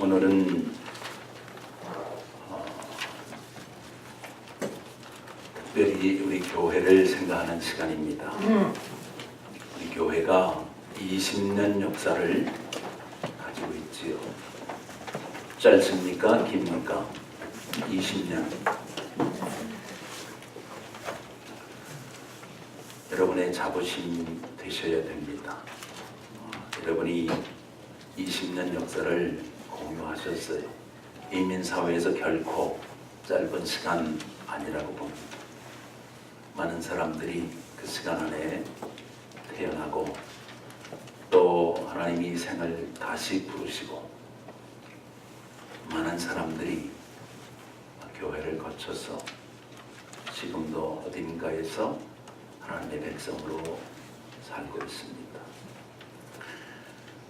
오늘은 특별히 우리 교회를 생각하는 시간입니다. 우리 교회가 20년 역사를 가지고 있지요. 짧습니까? 깁니까? 20년. 여러분의 자부심 되셔야 됩니다. 여러분이 20년 역사를 공유하셨어요. 인민사회에서 결코 짧은 시간 아니라고 봅니다. 많은 사람들이 그 시간 안에 태어나고 또 하나님이 생을 다시 부르시고 많은 사람들이 교회를 거쳐서 지금도 어딘가에서 하나님의 백성으로 살고 있습니다.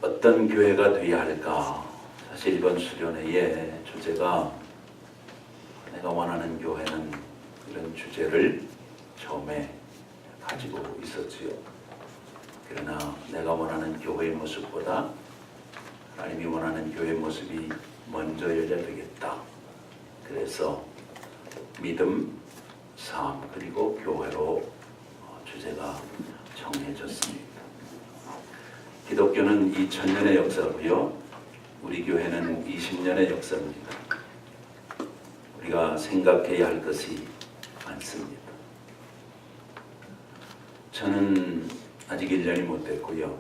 어떤 교회가 되어야 할까? 사실 이번 수련회의 주제가 내가 원하는 교회는 이런 주제를 처음에 가지고 있었지요. 그러나 내가 원하는 교회의 모습보다 하나님이 원하는 교회의 모습이 먼저여야 되겠다. 그래서 믿음, 삶, 그리고 교회로 주제가 정해졌습니다. 기독교는 2000년의 역사고요. 우리 교회는 20년의 역사입니다. 우리가 생각해야 할 것이 많습니다. 저는 아직 1년이 못 됐고요.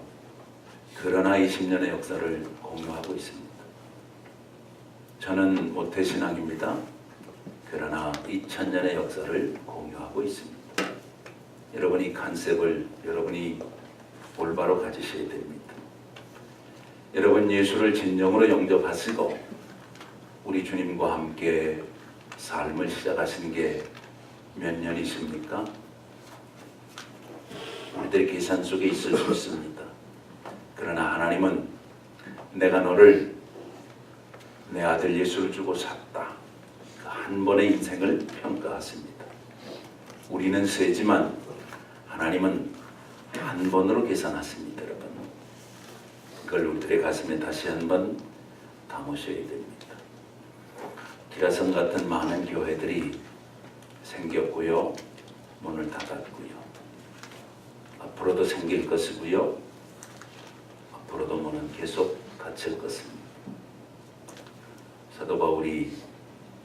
그러나 20년의 역사를 공유하고 있습니다. 저는 모태신앙입니다. 그러나 2000년의 역사를 공유하고 있습니다. 여러분이 컨셉을 여러분이 올바로 가지셔야 됩니다. 여러분 예수를 진정으로 영접하시고 우리 주님과 함께 삶을 시작하신 게 몇 년이십니까? 우리들의 계산 속에 있을 수 있습니다. 그러나 하나님은 내가 너를 내 아들 예수를 주고 샀다. 그 한 번의 인생을 평가하십니다. 우리는 세지만 하나님은 한 번으로 계산하십니다. 여러분, 그걸 우리들의 가슴에 다시 한번 담으셔야 됩니다. 기라성 같은 많은 교회들이 생겼고요. 문을 닫았고요. 앞으로도 생길 것이고요. 앞으로도 문은 계속 닫힐 것입니다. 사도 바울이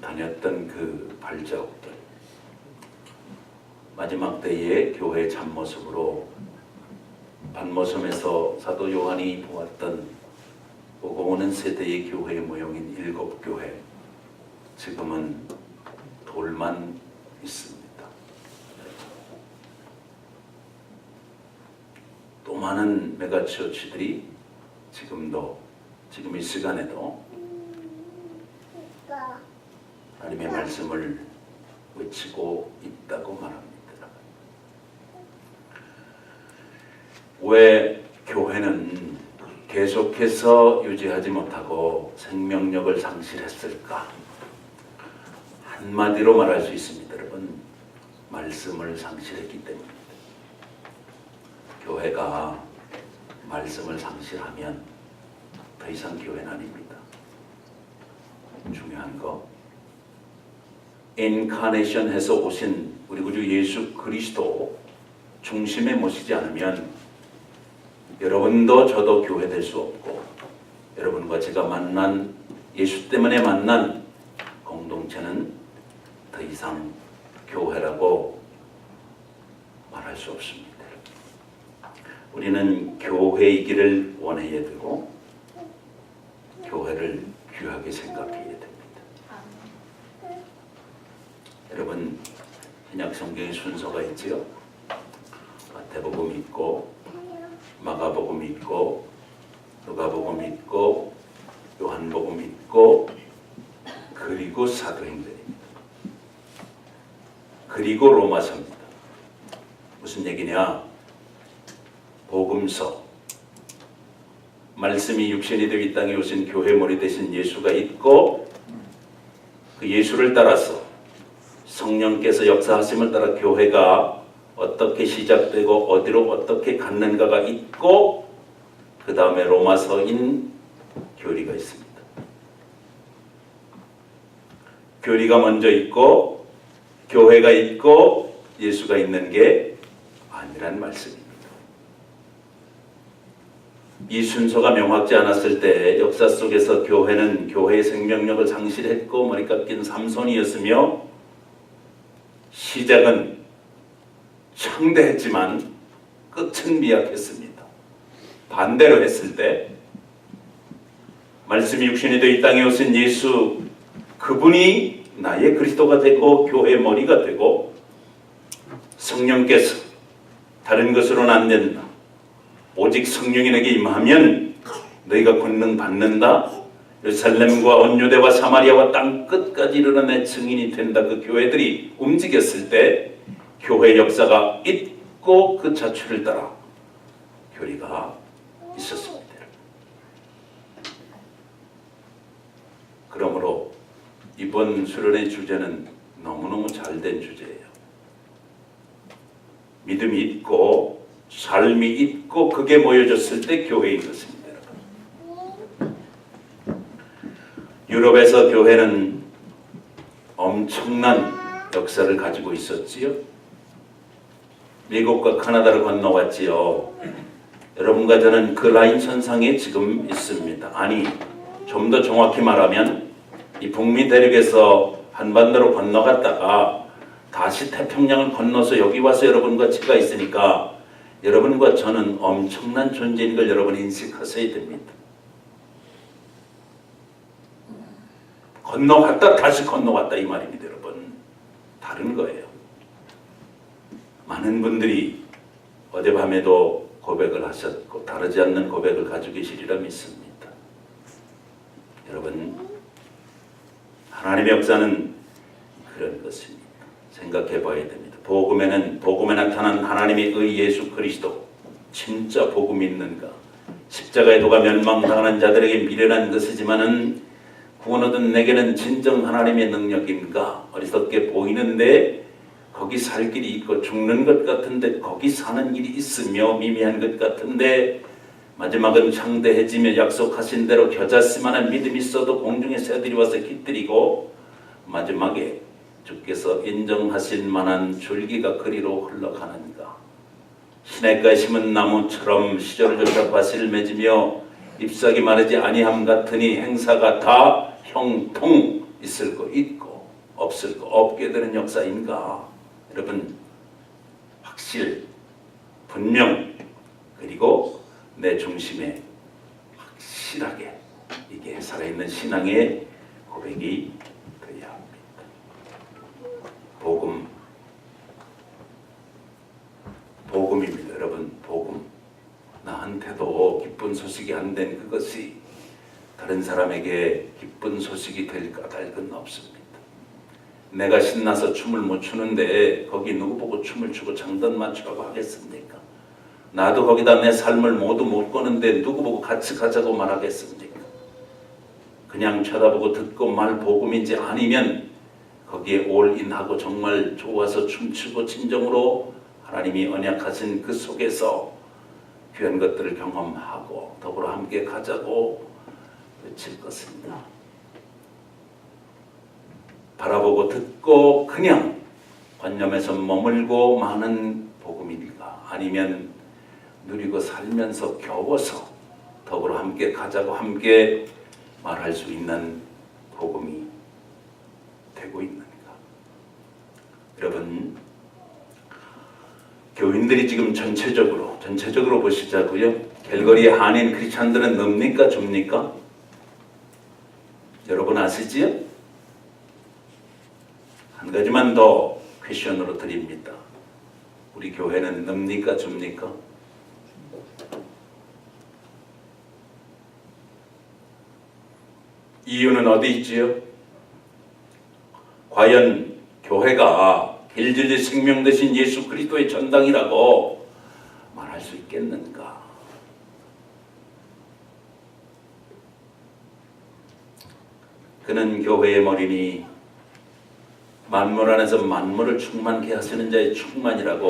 다녔던 그 발자국들, 마지막 때의 교회의 참모습으로 반모섬에서 사도 요한이 보았던 보고 오는 세대의 교회의 모형인 7교회, 지금은 돌만 있습니다. 또 많은 메가처치들이 지금 이 시간에도 하나님의 말씀을 외치고 있다고 말합니다. 왜 교회는 계속해서 유지하지 못하고 생명력을 상실했을까? 한마디로 말할 수 있습니다. 여러분, 말씀을 상실했기 때문입니다. 교회가 말씀을 상실하면 더 이상 교회는 아닙니다. 중요한 거, 인카네이션해서 오신 우리 구주 예수 그리스도 중심에 모시지 않으면 여러분도 저도 교회 될 수 없고, 여러분과 제가 만난 예수 때문에 만난 공동체는 더 이상 교회라고 말할 수 없습니다. 우리는 교회이기를 원해야 되고 교회를 귀하게 생각해야 됩니다. 여러분, 신약 성경의 순서가 있지요. 마태복음 있고 마가복음 있고 누가복음 있고 요한복음 있고 그리고 사도행전입니다. 그리고 로마서입니다. 무슨 얘기냐? 복음서, 말씀이 육신이 되어 이 땅에 오신 교회 머리 되신 예수가 있고, 그 예수를 따라서 성령께서 역사하심을 따라 교회가 어떻게 시작되고 어디로 어떻게 갔는가가 있고, 그 다음에 로마서인 교리가 있습니다. 교리가 먼저 있고 교회가 있고 예수가 있는 게 아니란 말씀입니다. 이 순서가 명확지 않았을 때 역사 속에서 교회는 교회의 생명력을 상실했고 머리 깎인 삼손이었으며 시작은 창대했지만 끝은 미약했습니다. 반대로 했을 때 말씀이 육신이 되어 이 땅에 오신 예수, 그분이 나의 그리스도가 되고 교회의 머리가 되고 성령께서 다른 것으로는 안 된다. 오직 성령인에게 임하면 너희가 권능 받는다. 예루살렘과 온 유대와 사마리아와 땅 끝까지 이르러 내 증인이 된다. 그 교회들이 움직였을 때 교회 역사가 있고 그 자취를 따라 교리가 있었습니다. 그러므로 이번 수련의 주제는 너무너무 잘된 주제예요. 믿음이 있고 삶이 있고 그게 모여졌을 때 교회인 것입니다. 유럽에서 교회는 엄청난 역사를 가지고 있었지요. 미국과 카나다를 건너왔지요. 여러분과 저는 그 라인 선상에 지금 있습니다. 아니, 좀 더 정확히 말하면 이 북미 대륙에서 한반도로 건너갔다가 다시 태평양을 건너서 여기 와서 여러분과 제가 있으니까 여러분과 저는 엄청난 존재인 걸 여러분 인식하셔야 됩니다. 건너갔다 다시 건너왔다 이 말입니다. 여러분 다른 거예요. 많은 분들이 어젯밤에도 고백을 하셨고 다르지 않는 고백을 가지고 계시리라 믿습니다. 여러분 하나님의 역사는 그런 것입니다. 생각해 봐야 됩니다. 복음에 나타난 하나님의 의 예수 그리스도 진짜 복음이 있는가? 십자가의 도가 멸망당하는 자들에게 미련한 것이지만은 구원 얻은 내게는 진정 하나님의 능력인가? 어리석게 보이는데 거기 살 길이 있고 죽는 것 같은데 거기 사는 길이 있으며 미미한 것 같은데 마지막은 창대해지며 약속하신 대로 겨자씨만한 믿음이 있어도 공중의 새들이 와서 깃들이고 마지막에 주께서 인정하신 만한 줄기가 그리로 흘러가는가. 시냇가에 심은 나무처럼 시절을 쫓아 과실을 맺으며 잎사귀 마르지 아니함 같으니 행사가 다 형통 있을 거 있고 없을 거 없게 되는 역사인가. 여러분 확실, 분명, 그리고 내 중심에 확실하게 이게 살아있는 신앙의 고백이 되어야 합니다. 복음입니다. 여러분 복음. 나한테도 기쁜 소식이 안 된 그것이 다른 사람에게 기쁜 소식이 될 까닭은 없습니다. 내가 신나서 춤을 못 추는데 거기 누구 보고 춤을 추고 장단 맞추라고 하겠습니까? 나도 거기다 내 삶을 모두 못 거는데 누구 보고 같이 가자고 말하겠습니까? 그냥 쳐다보고 듣고 말 복음인지 아니면 거기에 올인하고 정말 좋아서 춤추고 진정으로 하나님이 언약하신 그 속에서 귀한 것들을 경험하고 더불어 함께 가자고 외칠 것입니다. 바라보고 듣고 그냥 관념에서 머물고 많은 복음일까? 아니면 누리고 살면서 겨워서 더불어 함께 가자고 함께 말할 수 있는 복음이 되고 있는가? 여러분 교인들이 지금 전체적으로 보시자고요. 갤거리의 한인 크리스찬들은 늡니까 줍니까? 여러분 아시지요? 한 가지만 더 퀘션으로 드립니다. 우리 교회는 늡니까 줍니까? 이유는 어디 있지요? 과연 교회가 길들이 생명 되신 예수 그리스도의 전당이라고 말할 수 있겠는가? 그는 교회의 머리니 만물 안에서 만물을 충만케 하시는 자의 충만이라고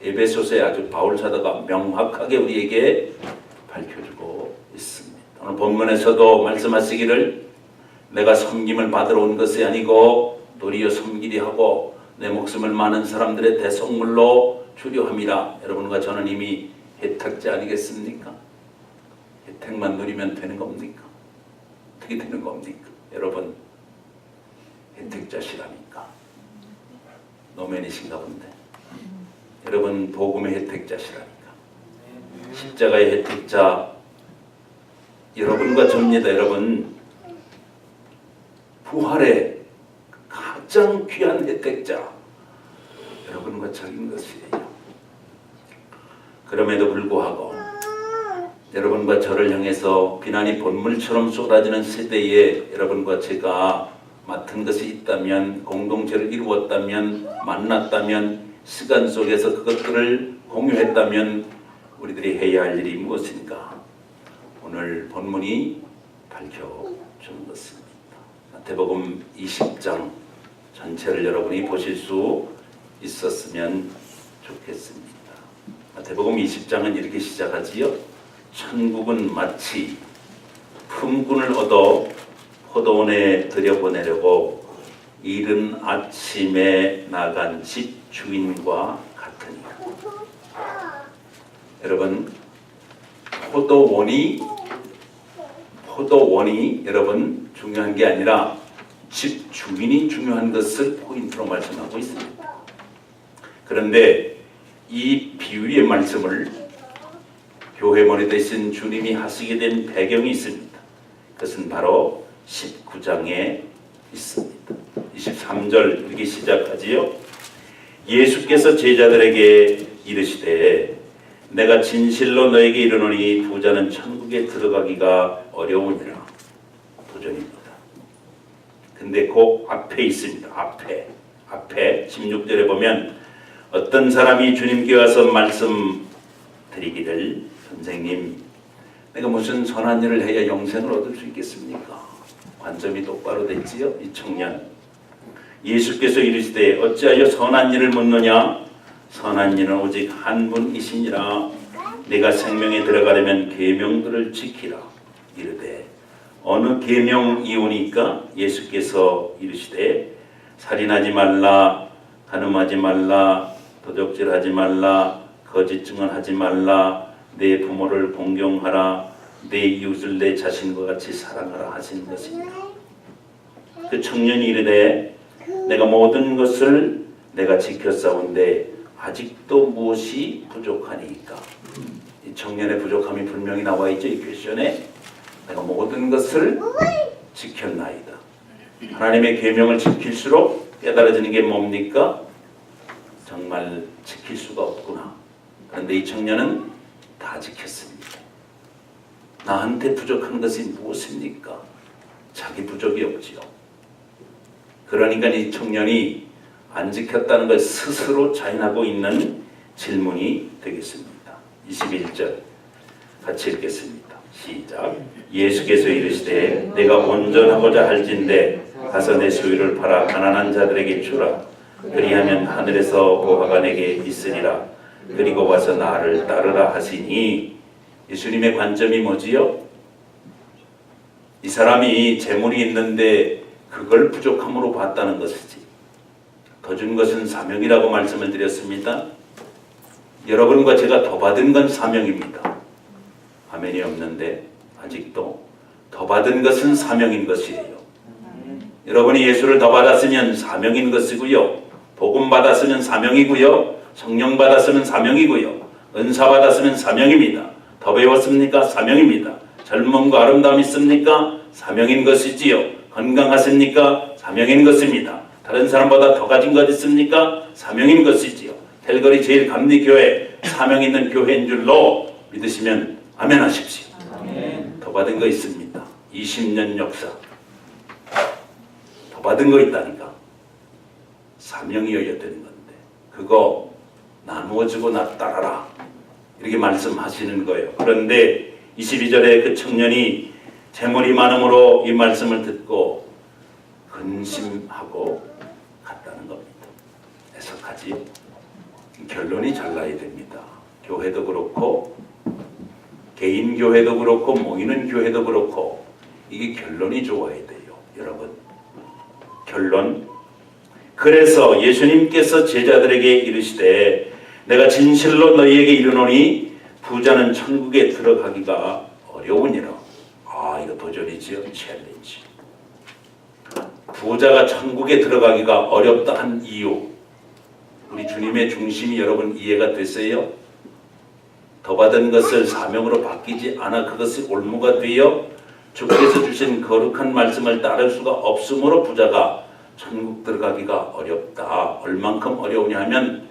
에베소서에 아주 바울 사도가 명확하게 우리에게 밝혀주고 있습니다. 오늘 본문에서도 말씀하시기를 내가 섬김을 받으러 온 것이 아니고 도리어 섬기리 하고 내 목숨을 많은 사람들의 대속물로 주려 함이라. 여러분과 저는 이미 혜택자 아니겠습니까? 혜택만 누리면 되는 겁니까? 어떻게 되는 겁니까? 여러분, 혜택자시라니까. 노맨이신가 본데. 여러분, 복음의 혜택자시라니까. 십자가의 혜택자 여러분과 접니다. 여러분, 부활의 가장 귀한 혜택자 여러분과 저인 것이에요. 그럼에도 불구하고 여러분과 저를 향해서 비난이 본물처럼 쏟아지는 세대에 여러분과 제가 맡은 것이 있다면, 공동체를 이루었다면, 만났다면, 시간 속에서 그것들을 공유했다면 우리들이 해야 할 일이 무엇인가? 오늘 본문이 밝혀주는 것입니다. 마태복음 20장 전체를 여러분이 보실 수 있었으면 좋겠습니다. 마태복음 20장은 이렇게 시작하지요. 천국은 마치 품꾼을 얻어 포도원에 들여보내려고 이른 아침에 나간 집 주인과 같으니. 여러분, 포도원이 여러분 중요한 게 아니라 집 주인이 중요한 것을 포인트로 말씀하고 있습니다. 그런데 이 비유의 말씀을 교회 머리 되신 주님이 하시게 된 배경이 있습니다. 그것은 바로 19장에 있습니다. 23절 이렇게 시작하지요. 예수께서 제자들에게 이르시되 내가 진실로 너에게 이르노니 부자는 천국에 들어가기가 어려우니라. 도전입니다. 근데 그 앞에 있습니다. 앞에 16절에 보면 어떤 사람이 주님께 와서 말씀드리기를 선생님, 내가 무슨 선한 일을 해야 영생을 얻을 수 있겠습니까? 관점이 똑바로 됐지요? 이 청년. 예수께서 이르시되 어찌하여 선한 일을 묻느냐? 선한 일은 오직 한 분이시니라. 네가 생명에 들어가려면 계명들을 지키라. 이르되 어느 계명이오니까? 예수께서 이르시되 살인하지 말라, 간음하지 말라, 도적질하지 말라, 거짓 증언하지 말라, 내 부모를 공경하라, 내 이웃을 내 자신과 같이 사랑하라 하신 것이니라. 그 청년이 이르되 내가 모든 것을 내가 지켰사온데 아직도 무엇이 부족하니까? 이 청년의 부족함이 분명히 나와 있죠. 이 퀘션에 내가 모든 것을 지켰나이다. 하나님의 계명을 지킬수록 깨달아지는 게 뭡니까? 정말 지킬 수가 없구나. 그런데 이 청년은 다 지켰습니다. 나한테 부족한 것이 무엇입니까? 자기 부족이 없지요. 그러니까 이 청년이 안 지켰다는 걸 스스로 자인하고 있는 질문이 되겠습니다. 21절 같이 읽겠습니다. 시작. 예수께서 이르시되 내가 온전하고자 할진대 가서 내 소유를 팔아 가난한 자들에게 주라. 그리하면 하늘에서 보화가 내게 있으리라. 그리고 와서 나를 따르라 하시니. 예수님의 관점이 뭐지요? 이 사람이 재물이 있는데 그걸 부족함으로 봤다는 것이지. 더 준 것은 사명이라고 말씀을 드렸습니다. 여러분과 제가 더 받은 건 사명입니다. 아멘이 없는데 아직도 더 받은 것은 사명인 것이에요. 여러분이 예수를 더 받았으면 사명인 것이고요. 복음 받았으면 사명이고요. 성령 받았으면 사명이고요. 은사 받았으면 사명입니다. 더 배웠습니까? 사명입니다. 젊음과 아름다움 있습니까? 사명인 것이지요. 건강하십니까? 사명인 것입니다. 다른 사람보다 더 가진 것 있습니까? 사명인 것이지요. 텔거리 제일감리교회 사명 있는 교회인 줄로 믿으시면 아멘 하십시오. 아멘. 더 받은 거 있습니다. 20년 역사 더 받은 거 있다니까. 사명이어야 되는 건데 그거 나누어주고 나 따라라 이렇게 말씀하시는 거예요. 그런데 22절에 그 청년이 재물이 많음으로 이 말씀을 듣고 근심하고 갔다는 겁니다. 해석하지. 결론이 잘 나야 됩니다. 교회도 그렇고 개인 교회도 그렇고 모이는 교회도 그렇고 이게 결론이 좋아야 돼요. 여러분, 결론. 그래서 예수님께서 제자들에게 이르시되 내가 진실로 너희에게 이르노니 부자는 천국에 들어가기가 어려우니라. 이거 도전이지요. 챌린지. 부자가 천국에 들어가기가 어렵다 한 이유, 우리 주님의 중심이 여러분 이해가 되세요? 더 받은 것을 사명으로 바뀌지 않아 그것이 올무가 되어 주께서 주신 거룩한 말씀을 따를 수가 없으므로 부자가 천국 들어가기가 어렵다. 얼만큼 어려우냐 하면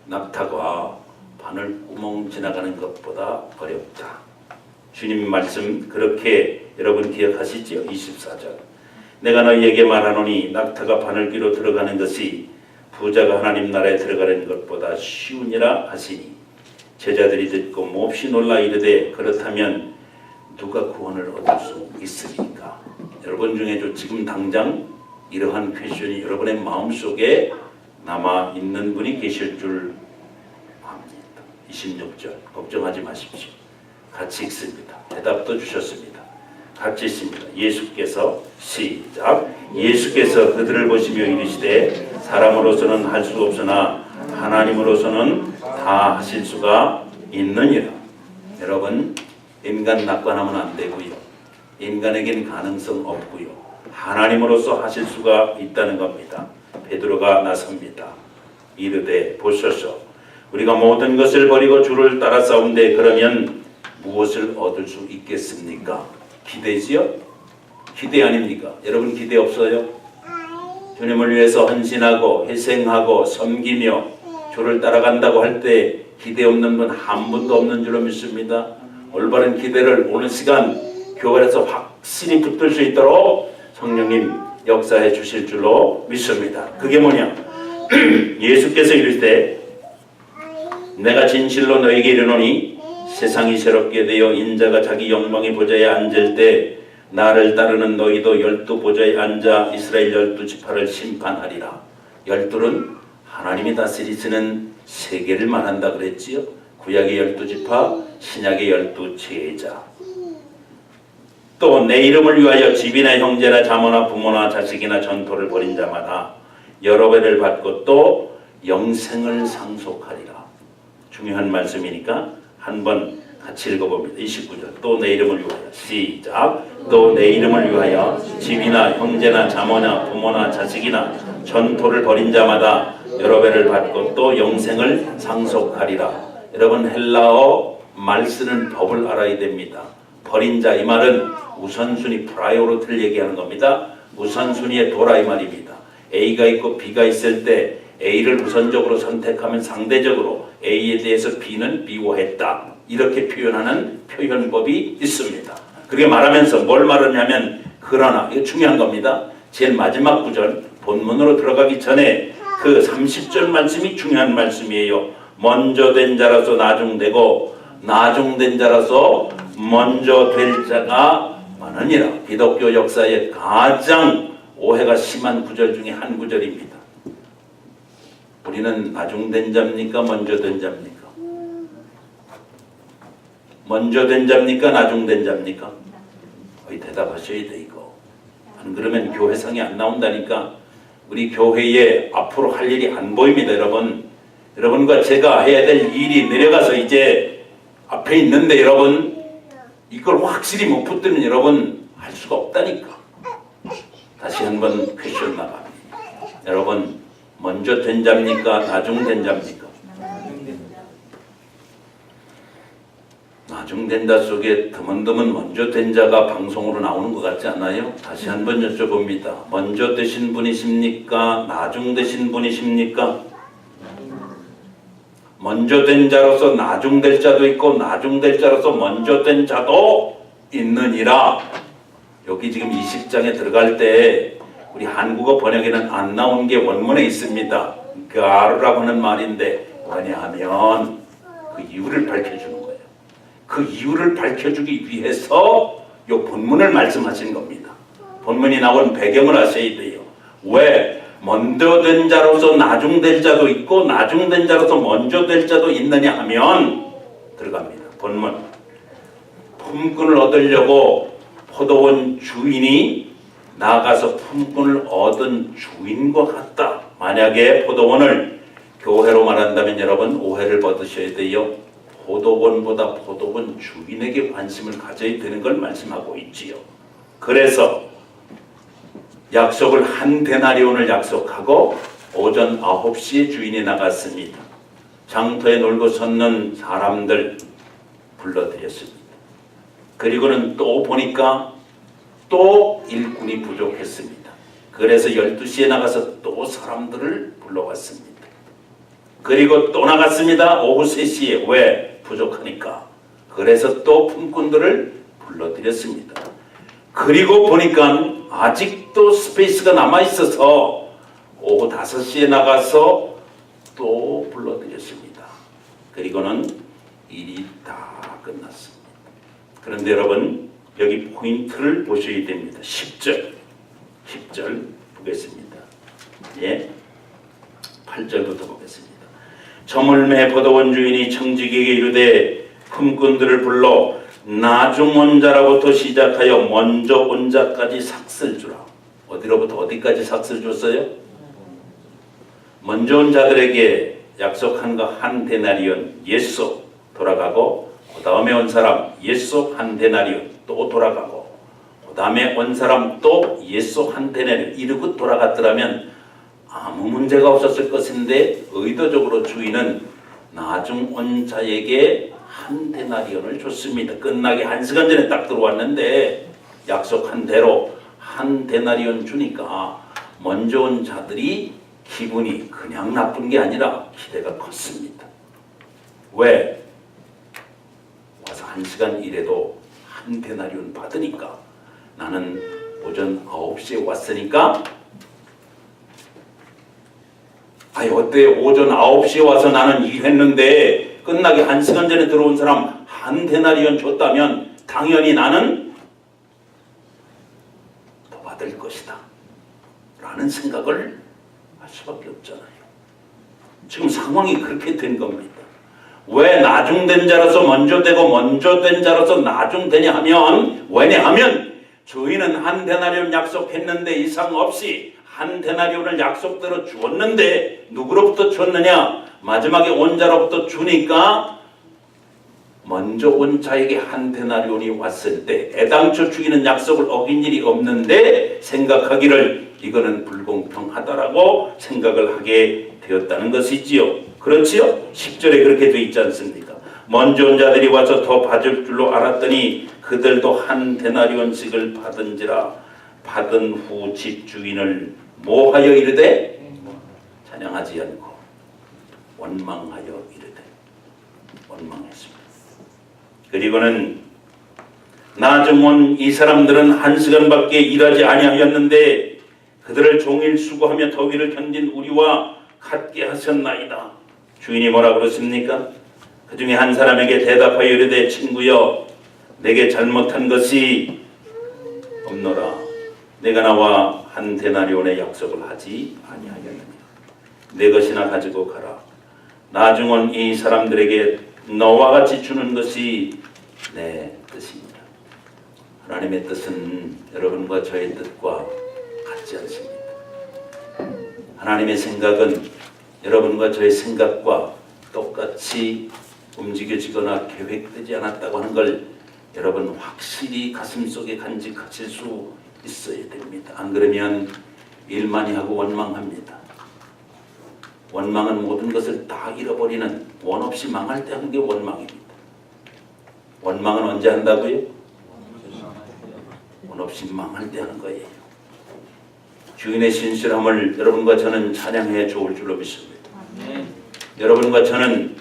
낙타가 바늘 구멍 지나가는 것보다 어렵다. 주님 말씀 그렇게 여러분 기억하시죠? 24절. 내가 너희에게 말하노니 낙타가 바늘귀로 들어가는 것이 부자가 하나님 나라에 들어가는 것보다 쉬우니라 하시니 제자들이 듣고 몹시 놀라 이르되 그렇다면 누가 구원을 얻을 수 있으리까? 여러분 중에 지금 당장 이러한 퀘션이 여러분의 마음속에 남아있는 분이 계실 줄 압니다. 26절 걱정하지 마십시오. 같이 읽습니다. 대답도 주셨습니다. 같이 읽습니다. 예수께서 시작. 예수께서 그들을 보시며 이르시되 사람으로서는 할 수 없으나 하나님으로서는 다 하실 수가 있느니라. 여러분, 인간 낙관하면 안 되고요. 인간에겐 가능성 없고요. 하나님으로서 하실 수가 있다는 겁니다. 베드로가 나섭니다. 이르되 보소서 우리가 모든 것을 버리고 주를 따라 싸운데 그러면 무엇을 얻을 수 있겠습니까? 기대지요? 기대 아닙니까? 여러분 기대 없어요? 주님을 위해서 헌신하고 희생하고 섬기며 주를 따라간다고 할 때 기대 없는 분 한 분도 없는 줄로 믿습니다. 올바른 기대를 오늘 시간 교회에서 확실히 붙들 수 있도록 성령님 역사해 주실 줄로 믿습니다. 그게 뭐냐? 예수께서 이르시되 내가 진실로 너에게 이르노니 세상이 새롭게 되어 인자가 자기 영광의 보좌에 앉을 때 나를 따르는 너희도 12 보좌에 앉아 이스라엘 12지파를 심판하리라. 12는 하나님이 다스리시는 세계를 말한다 그랬지요. 구약의 12지파, 신약의 12제자. 또 내 이름을 위하여 집이나 형제나 자모나 부모나 자식이나 전토를 벌인 자마다 여러 배를 받고 또 영생을 상속하리라. 중요한 말씀이니까 한번 같이 읽어봅니다. 29절. 또 내 이름을 위하여 시작. 또 내 이름을 위하여 집이나 형제나 자모나 부모나 자식이나 전토를 벌인 자마다 여러 배를 받고 또 영생을 상속하리라. 여러분 헬라어 말 쓰는 법을 알아야 됩니다. 버린 자 이 말은 우선순위 프라이오리티를 얘기하는 겁니다. 우선순위에 돌아 이 말입니다. A가 있고 B가 있을 때 A를 우선적으로 선택하면 상대적으로 A에 대해서 B는 비호했다. 이렇게 표현하는 표현법이 있습니다. 그렇게 말하면서 뭘 말하냐면 그러나 이거 중요한 겁니다. 제일 마지막 구절 본문으로 들어가기 전에 그 30절 말씀이 중요한 말씀이에요. 먼저 된 자라서 나중되고 나중된 자라서 먼저 될 자가 많으니라. 기독교 역사의 가장 오해가 심한 구절 중에 한 구절입니다. 우리는 나중된 자입니까? 먼저 된 자입니까? 먼저 된 자입니까? 나중된 자입니까? 거의 대답하셔야 돼 이거. 안 그러면 교회상이 안 나온다니까. 우리 교회에 앞으로 할 일이 안 보입니다. 여러분과 제가 해야 될 일이 내려가서 이제 앞에 있는데 여러분 이걸 확실히 못 붙들면 여러분 할 수가 없다니까. 다시 한번 퀘션 나갑니다. 여러분 먼저 된 자입니까? 나중된 자입니까? 나중된 자 속에 드문드문 먼저 된 자가 방송으로 나오는 것 같지 않아요? 다시 한번 여쭤봅니다. 먼저 되신 분이십니까? 나중 되신 분이십니까? 먼저 된 자로서 나중 될 자도 있고 나중 될 자로서 먼저 된 자도 있느니라. 여기 지금 20장에 들어갈 때 우리 한국어 번역에는 안 나온 게 원문에 있습니다. 가르라고 하는 말인데 뭐냐하면 그 이유를 밝혀주는 거예요. 그 이유를 밝혀주기 위해서 이 본문을 말씀하신 겁니다. 본문이 나온 배경을 아셔야 돼요. 왜? 먼저 된 자로서 나중 될 자도 있고 나중 된 자로서 먼저 될 자도 있느냐 하면 들어갑니다. 본문. 품꾼을 얻으려고 포도원 주인이 나가서 품꾼을 얻은 주인과 같다. 만약에 포도원을 교회로 말한다면 여러분 오해를 받으셔야 돼요. 포도원보다 포도원 주인에게 관심을 가져야 되는 걸 말씀하고 있지요. 그래서 약속을 한 데나리온을 약속하고 오전 9시에 주인이 나갔습니다. 장터에 놀고 섰는 사람들 불러들였습니다. 그리고는 또 보니까 또 일꾼이 부족했습니다. 그래서 12시에 나가서 또 사람들을 불러왔습니다. 그리고 또 나갔습니다. 오후 3시에. 왜? 부족하니까. 그래서 또 품꾼들을 불러들였습니다. 그리고 보니까 아직도 스페이스가 남아있어서 오후 5시에 나가서 또 불러드렸습니다. 그리고는 일이 다 끝났습니다. 그런데 여러분 여기 포인트를 보셔야 됩니다. 10절 보겠습니다. 예, 8절부터 보겠습니다. 저물매 포도원 주인이 청지기에게 이르되 품꾼들을 불러 나중 온 자로부터 시작하여 먼저 온 자까지 삭슬 주라. 어디로부터 어디까지 삭슬 줬어요? 먼저 온 자들에게 약속한 거 한 데나리온 예소 돌아가고, 그 다음에 온 사람 예소 한 데나리온 또 돌아가고, 그 다음에 온 사람 또 예소 한 데나리온 이러고 돌아갔더라면 아무 문제가 없었을 것인데 의도적으로 주인은 나중 온 자에게 한 데나리온을 줬습니다. 끝나기 1시간 전에 딱 들어왔는데 약속한 대로 한 데나리온 주니까 먼저 온 자들이 기분이 그냥 나쁜 게 아니라 기대가 컸습니다. 왜? 와서 1시간 일해도 한 데나리온 받으니까 나는 오전 9시에 왔으니까 아니 어때? 오전 9시에 와서 나는 일했는데 끝나기 1시간 전에 들어온 사람 한 데나리온 줬다면 당연히 나는 더 받을 것이다 라는 생각을 할 수밖에 없잖아요. 지금 상황이 그렇게 된 겁니다. 왜 나중된 자로서 먼저 되고 먼저 된 자로서 나중되냐 하면, 왜냐하면 주인은 한 데나리온 약속했는데 이상 없이 한 데나리온을 약속대로 주었는데 누구로부터 줬느냐? 마지막에 온 자로부터 주니까 먼저 온 자에게 한 데나리온이 왔을 때 애당초 주인은 약속을 어긴 일이 없는데 생각하기를 이거는 불공평하다라고 생각을 하게 되었다는 것이지요. 그렇지요? 10절에 그렇게 되어 있지 않습니까? 먼저 온 자들이 와서 더 받을 줄로 알았더니 그들도 한 데나리온씩을 받은지라. 받은 후 집주인을 뭐하여 이르되? 찬양하지 않고 원망하여 이르되. 원망했습니다. 그리고는 나중 온 이 사람들은 1시간밖에 일하지 아니하였는데 그들을 종일 수고하며 더위를 견딘 우리와 같게 하셨나이다. 주인이 뭐라 그러십니까? 그 중에 한 사람에게 대답하여 이르되 친구여 내게 잘못한 것이 없노라. 내가 나와 한 데나리온의 약속을 하지 아니하였느냐. 내 것이나 가지고 가라. 나중 온 이 사람들에게 너와 같이 주는 것이 내 뜻입니다. 하나님의 뜻은 여러분과 저의 뜻과 같지 않습니다. 하나님의 생각은 여러분과 저의 생각과 똑같이 움직여지거나 계획되지 않았다고 하는 걸 여러분 확실히 가슴속에 간직하실 수 있어야 됩니다. 안 그러면 일 많이 하고 원망합니다. 원망은 모든 것을 다 잃어버리는, 원 없이 망할 때 하는 게 원망입니다. 원망은 언제 한다고요? 원 없이 망할 때 하는 거예요. 주인의 신실함을 여러분과 저는 찬양해 좋을 줄로 믿습니다. 여러분과 저는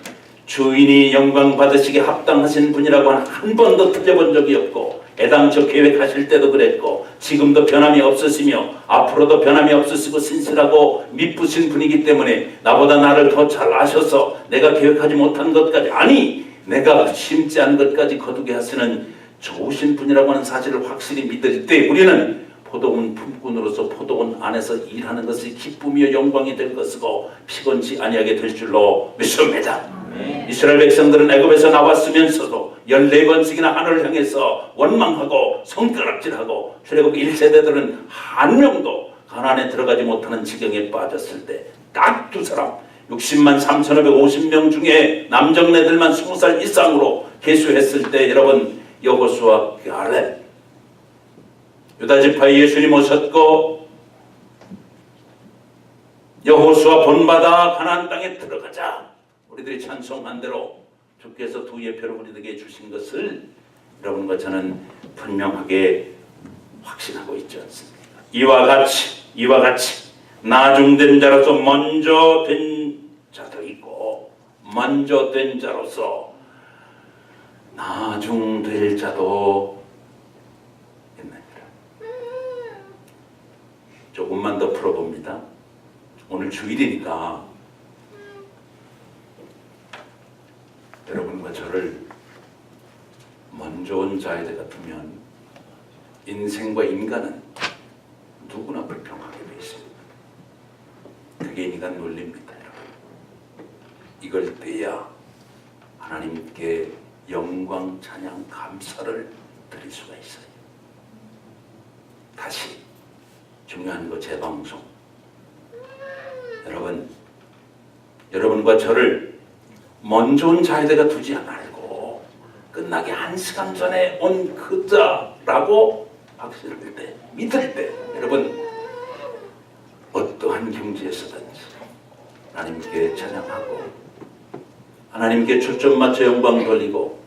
주인이 영광 받으시기에 합당하신 분이라고 한 번도 틀려본 적이 없고, 애당초 계획하실 때도 그랬고 지금도 변함이 없으시며 앞으로도 변함이 없으시고 신실하고 미쁘신 분이기 때문에 나보다 나를 더 잘 아셔서 내가 계획하지 못한 것까지, 아니 내가 심지 않은 것까지 거두게 하시는 좋으신 분이라고 하는 사실을 확실히 믿을 때 우리는 포도원 품꾼으로서 포도원 안에서 일하는 것이 기쁨이요 영광이 될 것이고 피곤치 아니하게 될 줄로 믿습니다. 이스라엘 백성들은 애굽에서 나왔으면서도 14번씩이나 하늘을 향해서 원망하고 손가락질하고 출애굽 1세대들은 한 명도 가나안에 들어가지 못하는 지경에 빠졌을 때 딱 두 사람 60만 3,550명 중에 남정네들만 20살 이상으로 계수했을 때 여러분 여호수아 갈렙 유다지파에 예수님 오셨고 여호수아 본받아 가나안 땅에 들어가자 우리들이 찬송한 대로 주께서 두 예표를 우리에게 주신 것을 여러분과 저는 분명하게 확신하고 있지 않습니까? 이와 같이 나중된 자로서 먼저 된 자도 있고 먼저 된 자로서 나중될 자도 있느니라. 조금만 더 풀어봅니다. 오늘 주일이니까 여러분과 저를 먼저 온 자에게 같으면 인생과 인간은 누구나 불평하게 되어 있습니다. 그게 인간 논리입니다. 여러분. 이걸 떼야 하나님께 영광, 찬양, 감사를 드릴 수가 있어요. 다시 중요한 거 재방송. 여러분과 저를 먼저 온 자에다가 두지 말고 끝나기 1시간 전에 온 그자라고 확신할 때, 믿을 때 여러분 어떠한 경지에서든지 하나님께 찬양하고 하나님께 초점 맞춰 영광 돌리고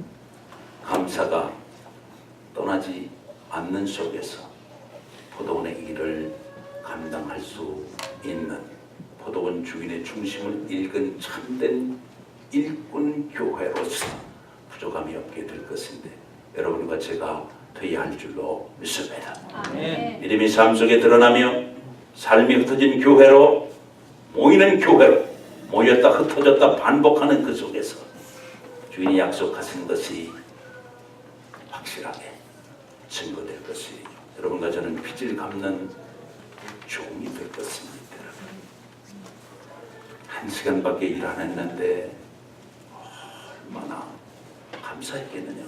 감사가 떠나지 않는 속에서 포도원의 일을 감당할 수 있는 포도원 주인의 중심을 읽은 참된 일꾼 교회로서 부족함이 없게 될 것인데 여러분과 제가 되어야 할 줄로 믿습니다. 아멘. 믿음이 삶 속에 드러나며 삶이 흩어진 교회로 모이는 교회로 모였다 흩어졌다 반복하는 그 속에서 주인이 약속하신 것이 확실하게 증거될 것이 여러분과 저는 빚을 갚는 종이 될 것입니다. 1시간밖에 일 안 했는데 얼마나 감사했겠느냐.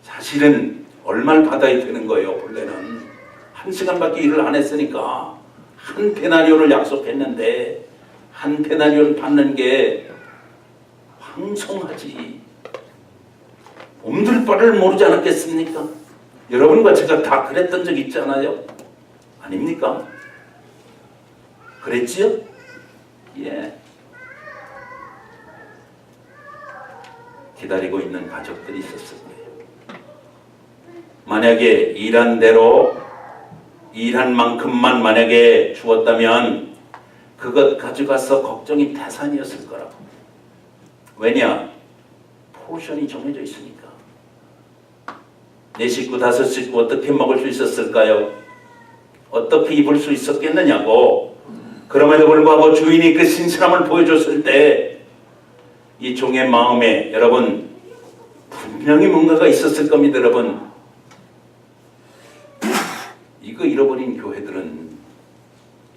사실은 얼마를 받아야 되는 거예요. 원래는 1시간밖에 일을 안 했으니까 한 데나리온을 약속했는데 한 데나리온 받는 게 황송하지. 몸둘 바를 모르지 않았겠습니까? 여러분과 제가 다 그랬던 적 있잖아요. 아닙니까? 그랬지요? 예. 기다리고 있는 가족들이 있었을 거예요. 만약에 일한 대로 일한 만큼만 만약에 주었다면 그것 가져가서 걱정이 태산이었을 거라고. 왜냐? 포션이 정해져 있으니까. 내 식구 5식구 어떻게 먹을 수 있었을까요? 어떻게 입을 수 있었겠느냐고. 그럼에도 불구하고 주인이 그 신실함을 보여줬을 때 이 종의 마음에 여러분 분명히 뭔가가 있었을 겁니다. 여러분 이거 잃어버린 교회들은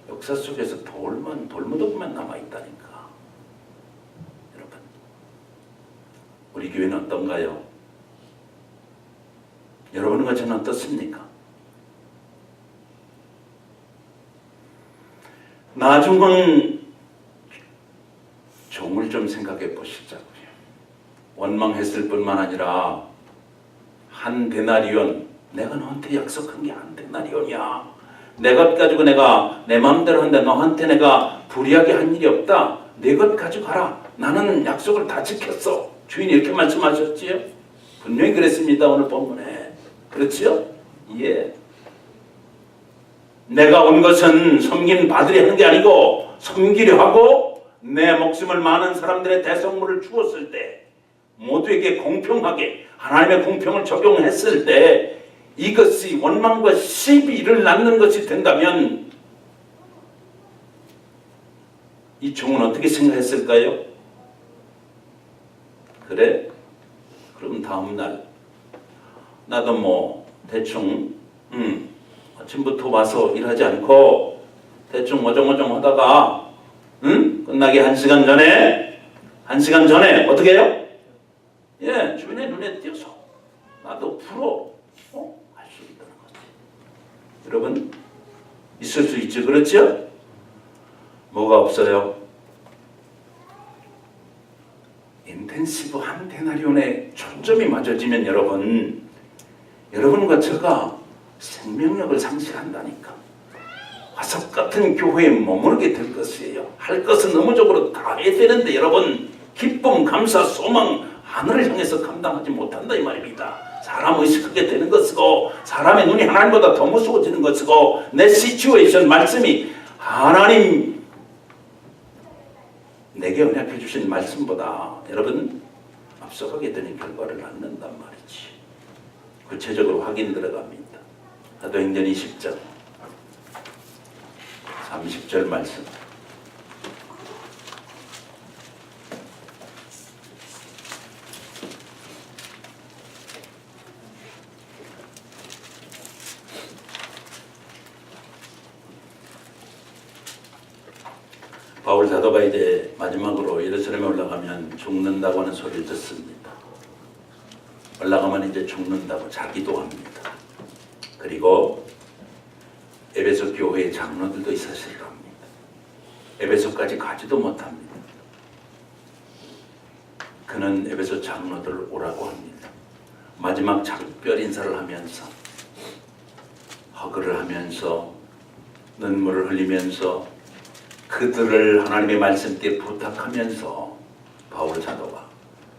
역사 속에서 돌무더기만 남아있다니까. 여러분 우리 교회는 어떤가요? 여러분과 저는 어떻습니까? 나중은 종을 좀 생각해 보시자고요. 원망했을 뿐만 아니라 한 데나리온, 내가 너한테 약속한 게 한 데나리온이야. 내 것 가지고 내가 내 마음대로 한다. 너한테 내가 불이하게 한 일이 없다. 내 것 가져가라. 나는 약속을 다 지켰어. 주인이 이렇게 말씀하셨지요? 분명히 그랬습니다. 오늘 본문에. 그렇지요? 예. 내가 온 것은 섬긴 받으려 하는 게 아니고 섬기려 하고 내 목숨을 많은 사람들의 대성물을 주었을 때 모두에게 공평하게 하나님의 공평을 적용했을 때 이것이 원망과 시비를 낳는 것이 된다면 이 종은 어떻게 생각했을까요? 그래? 그럼 다음날 나도 뭐 대충 아침부터 와서 일하지 않고 대충 어정어정 하다가 끝나기 1시간 전에 어떻게 해요? 주인의 눈에 띄어서 나도 부러워 할 수 있다는 거지. 여러분, 있을 수 있죠, 그렇죠? 뭐가 없어요? 인텐시브 한 데나리온에 초점이 맞아지면 여러분과 제가 생명력을 상실한다니까. 화석 같은 교회에 머무르게 될 것이에요. 할 것은 의무적으로 다 해야 되는데 여러분, 기쁨, 감사, 소망, 하늘을 향해서 감당하지 못한다 이 말입니다. 사람 의식하게 되는 것이고, 사람의 눈이 하나님보다 더 무서워지는 것이고, 내 시츄에이션 말씀이 하나님 내게 언약해 주신 말씀보다 여러분 앞서가게 되는 결과를 낳는단 말이지. 구체적으로 확인 들어갑니다. 사도행전 20장 30절 말씀. 바울 사도가 이제 마지막으로 예루살렘에 올라가면 죽는다고 하는 소리를 듣습니다. 올라가면 이제 죽는다고 자기도 합니다. 그리고 에베소 교회의 장로들도 이 사실을 합니다. 에베소까지 가지도 못합니다. 그는 에베소 장로들을 오라고 합니다. 마지막 작별 인사를 하면서 허그를 하면서 눈물을 흘리면서 그들을 하나님의 말씀께 부탁하면서 바울 사도가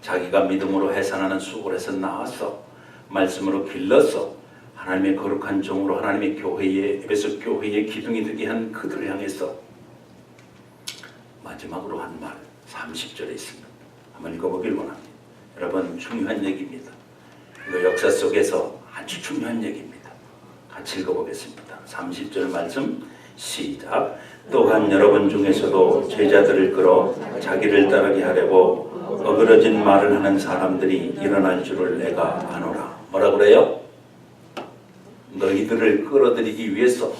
자기가 믿음으로 해산하는 수고에서 나와서 말씀으로 길러서 하나님의 거룩한 종으로 하나님의 교회의 에베소 교회의 기둥이 되게 한 그들을 향해서 마지막으로 한 말 30절에 있습니다. 한번 읽어보길 원합니다. 여러분, 중요한 얘기입니다. 이거 역사 속에서 아주 중요한 얘기입니다. 같이 읽어보겠습니다. 30절 말씀 시작. 또한 여러분 중에서도 제자들을 끌어 자기를 따르게 하려고 어그러진 말을 하는 사람들이 일어날 줄을 내가 아노라. 뭐라 그래요? 너희들을 끌어들이기 위해서,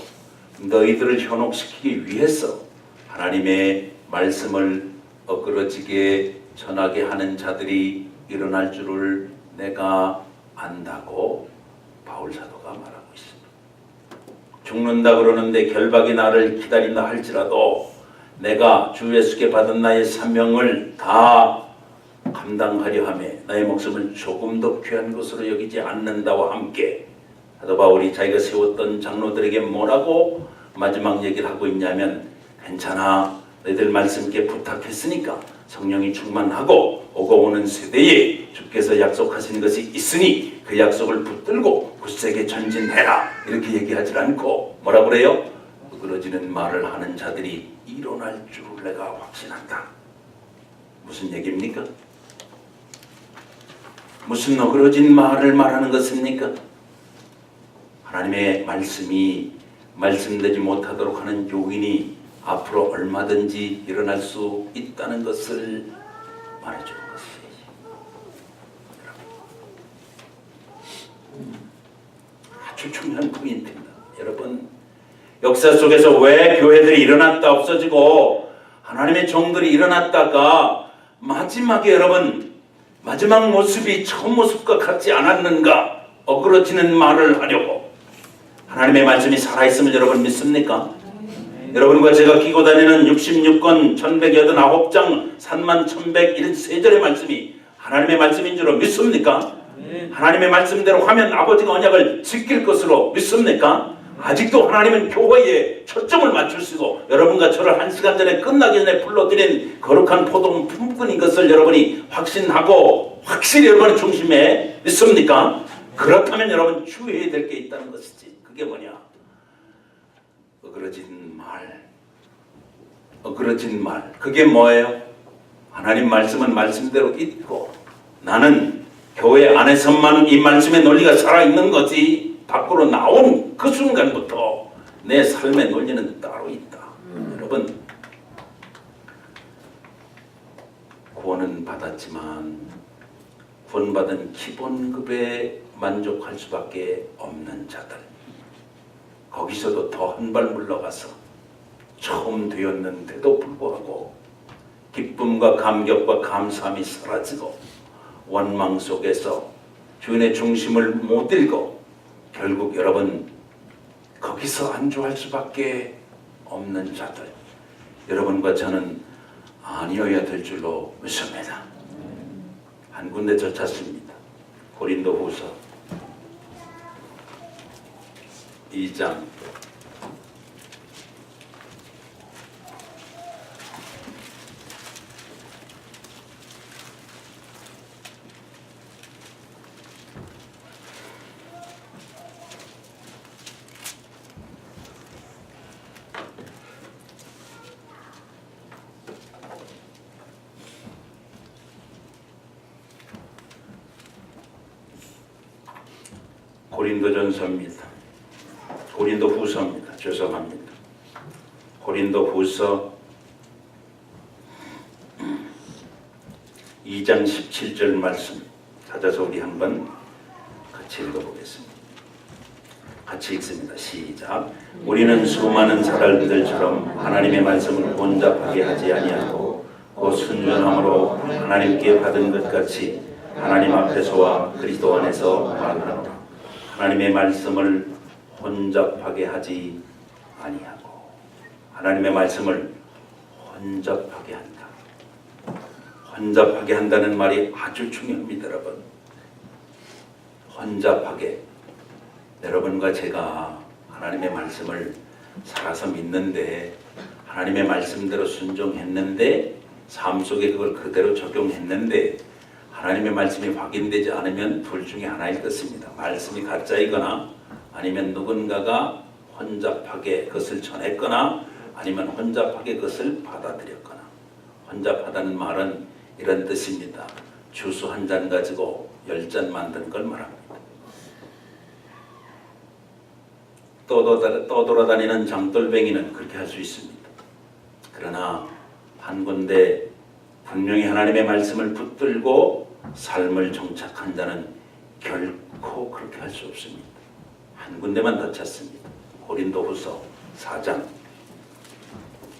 너희들을 현혹시키기 위해서 하나님의 말씀을 어그러지게 전하게 하는 자들이 일어날 줄을 내가 안다고 바울 사도가 말하고 있습니다. 죽는다 그러는데 결박이 나를 기다린다 할지라도 내가 주 예수께 받은 나의 사명을 다 감당하려 하며 나의 목숨을 조금도 귀한 것으로 여기지 않는다와 함께 사도 바울이 자기가 세웠던 장로들에게 뭐라고 마지막 얘기를 하고 있냐면, 괜찮아, 너희들 말씀께 부탁했으니까 성령이 충만하고 오고 오는 세대에 주께서 약속하신 것이 있으니 그 약속을 붙들고 굳세게 전진해라, 이렇게 얘기하지 않고 뭐라 그래요? 어그러지는 말을 하는 자들이 일어날 줄을 내가 확신한다. 무슨 얘기입니까? 무슨 어그러진 말을 말하는 것입니까? 하나님의 말씀이 말씀되지 못하도록 하는 요인이 앞으로 얼마든지 일어날 수 있다는 것을 말해주는 것이에요. 아주 중요한 포인트입니다. 여러분, 역사 속에서 왜 교회들이 일어났다 없어지고 하나님의 종들이 일어났다가 마지막에 여러분 마지막 모습이 처음 모습과 같지 않았는가? 어그러지는 말을 하려고. 하나님의 말씀이 살아있음을 여러분 믿습니까? 여러분과 제가 끼고 다니는 66권 1189장 31,113절의 말씀이 하나님의 말씀인 줄 믿습니까? 하나님의 말씀대로 하면 아버지가 언약을 지킬 것으로 믿습니까? 아직도 하나님은 교회에 초점을 맞추시고 여러분과 저를 1시간 전에 끝나기 전에 불러드린 거룩한 포도원 품꾼인 것을 여러분이 확신하고 확실히 여러분의 중심에 믿습니까? 그렇다면 여러분 주의해야 될 게 있다는 것이지. 그게 뭐냐? 어그러진 말. 그게 뭐예요? 하나님 말씀은 말씀대로 있고 나는 교회 안에서만 이 말씀의 논리가 살아있는 거지 밖으로 나온 그 순간부터 내 삶의 논리는 따로 있다. 여러분, 구원은 받았지만 구원받은 기본급에 만족할 수밖에 없는 자들, 거기서도 더 한 발 물러가서 처음 되었는데도 불구하고 기쁨과 감격과 감사함이 사라지고 원망 속에서 주인의 중심을 못 읽고 결국 여러분 거기서 안주할 수밖에 없는 자들, 여러분과 저는 아니어야 될 줄로 믿습니다. 한 군데 더 찾습니다. 고린도후서 2장 고린도후서입니다. 죄송합니다. 고린도후서 2장 17절 말씀 찾아서 우리 한번 같이 읽어보겠습니다. 같이 읽습니다. 시작. 우리는 수많은 사람들처럼 하나님의 말씀을 혼잡하게 하지 아니하고 곧 순전함으로 하나님께 받은 것 같이 하나님 앞에서와 그리스도 안에서 말하노라. 하나님의 말씀을 혼잡하게 하지 아니하고, 하나님의 말씀을 혼잡하게 한다. 혼잡하게 한다는 말이 아주 중요합니다, 여러분. 혼잡하게. 여러분과 제가 하나님의 말씀을 살아서 믿는데, 하나님의 말씀대로 순종했는데, 삶 속에 그걸 그대로 적용했는데 하나님의 말씀이 확인되지 않으면 둘 중에 하나일 것입니다. 말씀이 가짜이거나 아니면 누군가가 혼잡하게 그것을 전했거나 아니면 혼잡하게 그것을 받아들였거나. 혼잡하다는 말은 이런 뜻입니다. 주스 한 잔 가지고 10잔 만든 걸 말합니다. 떠돌아다니는 장돌뱅이는 그렇게 할 수 있습니다. 그러나 한 군데 분명히 하나님의 말씀을 붙들고 삶을 정착한 자는 결코 그렇게 할 수 없습니다. 한 군데만 더 찾습니다. 고린도후서 4장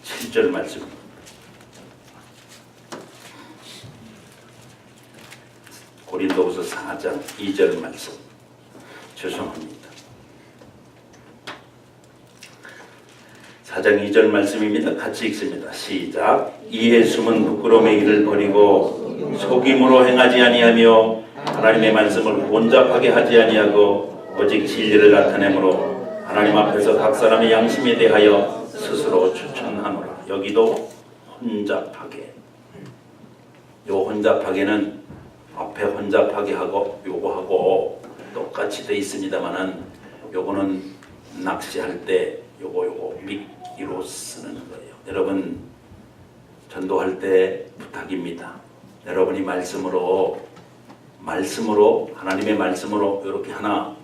7절 말씀입니다. 고린도후서 4장 2절 말씀. 죄송합니다. 4장 2절 말씀입니다. 같이 읽습니다. 시작. 이에 숨은 부끄러움의 일을 버리고 속임으로 행하지 아니하며 하나님의 말씀을 혼잡하게 하지 아니하고 오직 진리를 나타내므로 하나님 앞에서 각 사람의 양심에 대하여 스스로 추천하노라. 여기도 혼잡하게. 요 혼잡하게는 앞에 혼잡하게 하고 요거하고 똑같이 돼 있습니다만은 요거는 낚시할 때 요거 미끼로 쓰는 거예요. 여러분 전도할 때 부탁입니다. 여러분이 말씀으로 하나님의 말씀으로 이렇게 하나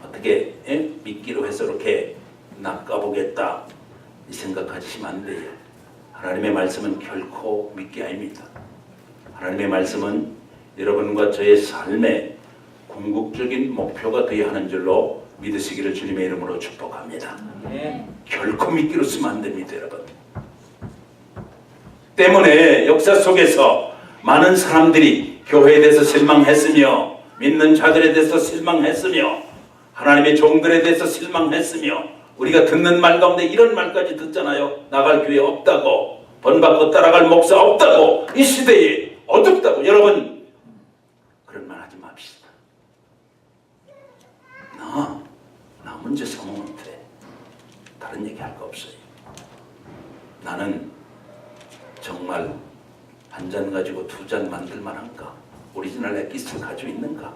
어떻게 미끼로 해서 이렇게 낚아보겠다 이 생각하시면 안 돼요. 하나님의 말씀은 결코 미끼 아닙니다. 하나님의 말씀은 여러분과 저의 삶의 궁극적인 목표가 되어야 하는 줄로 믿으시기를 주님의 이름으로 축복합니다. 결코 미끼로 쓰면 안 됩니다, 여러분. 때문에 역사 속에서 많은 사람들이 교회에 대해서 실망했으며 믿는 자들에 대해서 실망했으며 하나님의 종들에 대해서 실망했으며 우리가 듣는 말 가운데 이런 말까지 듣잖아요. 나갈 교회 없다고, 번받고 따라갈 목사 없다고, 이 시대에 어둡다고. 여러분 그런 말 하지 맙시다. 나 문제 삼으면 돼. 다른 얘기 할 거 없어요. 나는 정말 한 잔 가지고 2잔 만들 만한가? 오리지널 엑기스를 가지고 있는가?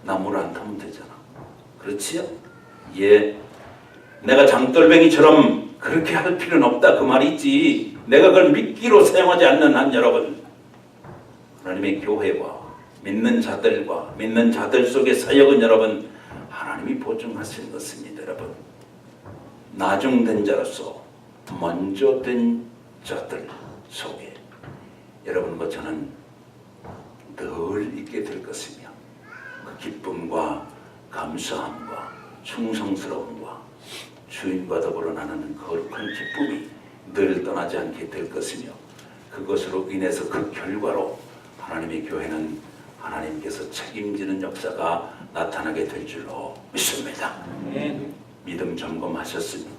나 물 안 타면 되잖아. 그렇지요? 예. 내가 장돌뱅이처럼 그렇게 할 필요는 없다 그 말이지. 내가 그걸 미끼로 사용하지 않는 한 여러분, 하나님의 교회와 믿는 자들과 믿는 자들 속의 사역은 여러분 하나님이 보증하신 것입니다. 여러분 나중된 자로서 먼저 된 자들 속에 여러분과 저는 늘 있게 될 것이며 그 기쁨과 감사함과 충성스러움과 주인과 더불어 나누는 거룩한 기쁨이 늘 떠나지 않게 될 것이며 그것으로 인해서 그 결과로 하나님의 교회는 하나님께서 책임지는 역사가 나타나게 될 줄로 믿습니다. 믿음 점검하셨습니다.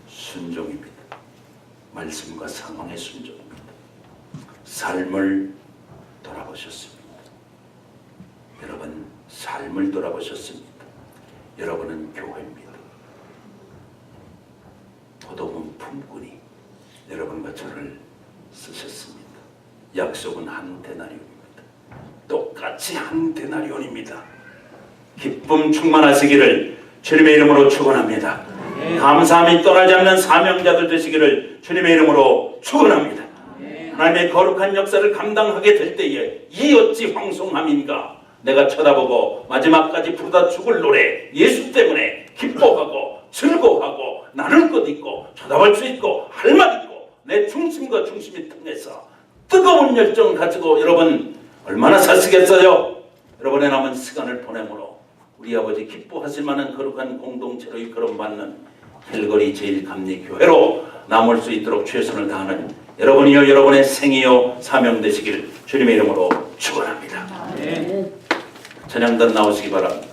순종입니다. 말씀과 상황의 순종입니다. 삶을 돌아보셨습니다. 여러분, 삶을 돌아보셨습니다. 여러분은 교회입니다. 포도원 품꾼이 여러분과 저를 쓰셨습니다. 약속은 한 데나리온입니다. 똑같이 한 데나리온입니다. 기쁨 충만하시기를 주님의 이름으로 축원합니다. 감사함이 떠나지 않는 사명자들 되시기를 주님의 이름으로 축원합니다. 하나님의 거룩한 역사를 감당하게 될 때에 이 어찌 황송함인가. 내가 쳐다보고 마지막까지 부르다 죽을 노래 예수 때문에 기뻐하고 즐거워하고 나눌 것 있고 쳐다볼 수 있고 할 말 있고 내 중심과 중심이 통해서 뜨거운 열정을 가지고 여러분 얼마나 사시겠어요? 여러분의 남은 시간을 보내므로 우리 아버지 기뻐하실 만한 거룩한 공동체로 이끌어받는 힐거리 제1감리교회로 남을 수 있도록 최선을 다하는 여러분이요 여러분의 생이요 사명 되시기를 주님의 이름으로 축원합니다. 찬양단 나오시기 바랍니다.